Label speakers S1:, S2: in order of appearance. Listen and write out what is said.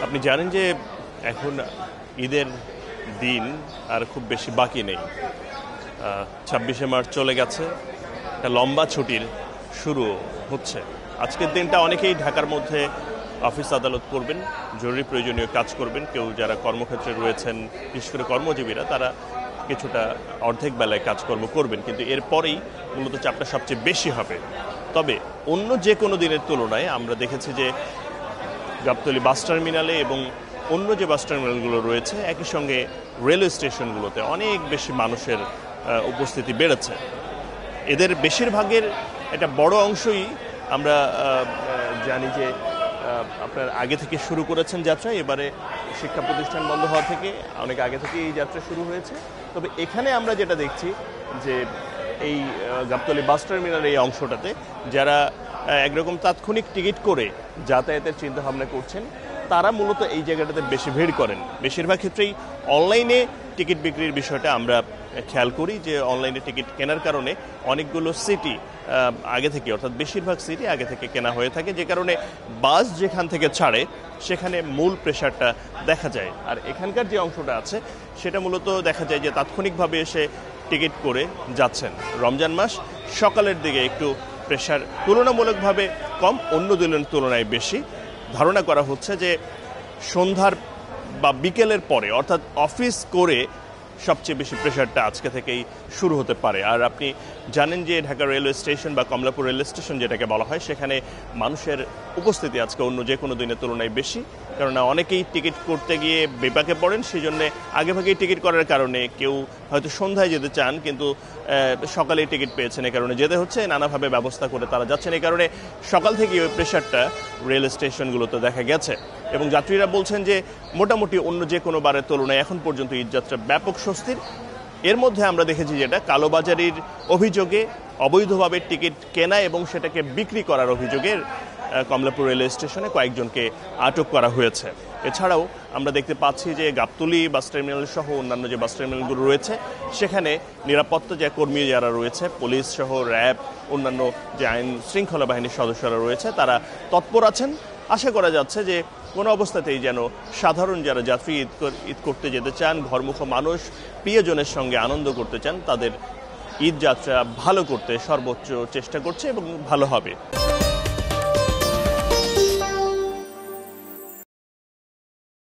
S1: আপনি জানেন যে এখন ঈদের দিন আর খুব বেশি বাকি নেই। 26শে মার্চ চলে গেছে, একটা লম্বা ছুটির শুরু হচ্ছে। আজকের দিনটা অনেকেই ঢাকার মধ্যে অফিস আদালত করবেন, জরুরি প্রয়োজনীয় কাজ করবেন। কেউ যারা কর্মক্ষেত্রে রয়েছেন, বিশেষ করে কর্মজীবীরা, তারা কিছুটা অর্ধেক বেলায় কাজকর্ম করবেন, কিন্তু এরপরেই মূলত চাপটা সবচেয়ে বেশি হবে। তবে অন্য যে কোনো দিনের তুলনায় আমরা দেখেছি যে গাবতলী বাস টার্মিনালে এবং অন্য যে বাস টার্মিনালগুলো রয়েছে, একই সঙ্গে রেলওয়ে স্টেশনগুলোতে অনেক বেশি মানুষের উপস্থিতি বেড়েছে। এদের বেশিরভাগের একটা বড় অংশই আমরা জানি যে আপনার আগে থেকে শুরু করেছেন যাত্রা। এবারে শিক্ষা প্রতিষ্ঠান বন্ধ হওয়া থেকে অনেক আগে থেকে এই যাত্রা শুরু হয়েছে। তবে এখানে আমরা যেটা দেখছি যে এই গাবতলী বাস টার্মিনাল এই অংশটাতে যারা একরকম তাৎক্ষণিক টিকিট করে যাতায়াতের চিন্তাভাবনা করছেন, তারা মূলত এই জায়গাটাতে বেশি ভিড় করেন। বেশিরভাগ ক্ষেত্রেই অনলাইনে টিকিট বিক্রির বিষয়টা আমরা খেয়াল করি যে অনলাইনে টিকিট কেনার কারণে অনেকগুলো সিটি আগে থেকে, অর্থাৎ বেশিরভাগ সিটি আগে থেকে কেনা হয়ে থাকে, যে কারণে বাস যেখান থেকে ছাড়ে সেখানে মূল প্রেশারটা দেখা যায়। আর এখানকার যে অংশটা আছে সেটা মূলত দেখা যায় যে তাৎক্ষণিকভাবে এসে টিকিট করে যাচ্ছেন। রমজান মাস, সকালের দিকে একটু প্রেশার তুলনামূলকভাবে কম, অন্য দিনের তুলনায় বেশি। ধারণা করা হচ্ছে যে সন্ধ্যার বা বিকেলের পরে, অর্থাৎ অফিস করে সবচেয়ে বেশি প্রেশারটা আজকে থেকেই শুরু হতে পারে। আর আপনি জানেন যে ঢাকা রেলওয়ে স্টেশন বা কমলাপুর রেলওয়ে স্টেশন যেটাকে বলা হয়, সেখানে মানুষের উপস্থিতি আজকে অন্য যে কোনো দিনের তুলনায় বেশি। কেননা অনেকেই টিকিট করতে গিয়ে বিপাকে পড়েন, সেই জন্যে আগেভাগেই টিকিট করার কারণে কেউ হয়তো সন্ধ্যায় যেতে চান কিন্তু সকালেই টিকিট পেয়েছেন, এই কারণে যেতে হচ্ছে, নানাভাবে ব্যবস্থা করে তারা যাচ্ছেন। এই কারণে সকাল থেকে ওই প্রেশারটা রেল স্টেশনগুলোতে দেখা গেছে। এবং যাত্রীরা বলছেন যে মোটামুটি অন্য যে কোনো বারের তুলনায় এখন পর্যন্ত ঈদযাত্রা ব্যাপক স্বস্তির। এর মধ্যে আমরা দেখেছি যেটা কালোবাজারির অভিযোগে অবৈধভাবে টিকিট কেনা এবং সেটাকে বিক্রি করার অভিযোগে কমলাপুর রেলওয়ে স্টেশনে কয়েকজনকে আটক করা হয়েছে। এছাড়াও আমরা দেখতে পাচ্ছি যে গাবতলী বাস টার্মিনাল সহ অন্যান্য যে বাস টার্মিনালগুলো রয়েছে সেখানে নিরাপত্তা যে কর্মী যারা রয়েছে, পুলিশ সহ র্যাব, অন্যান্য যে আইন শৃঙ্খলা বাহিনীর সদস্যরা রয়েছে, তারা তৎপর আছেন। আশা করা যাচ্ছে যে কোনো অবস্থাতেই যেন সাধারণ যারা যাত্রী ঈদ করতে যেতে চান, ঘরমুখ মানুষ প্রিয়জনের সঙ্গে আনন্দ করতে চান, তাদের ঈদ যাত্রা ভালো করতে সর্বোচ্চ চেষ্টা করছে এবং ভালো হবে।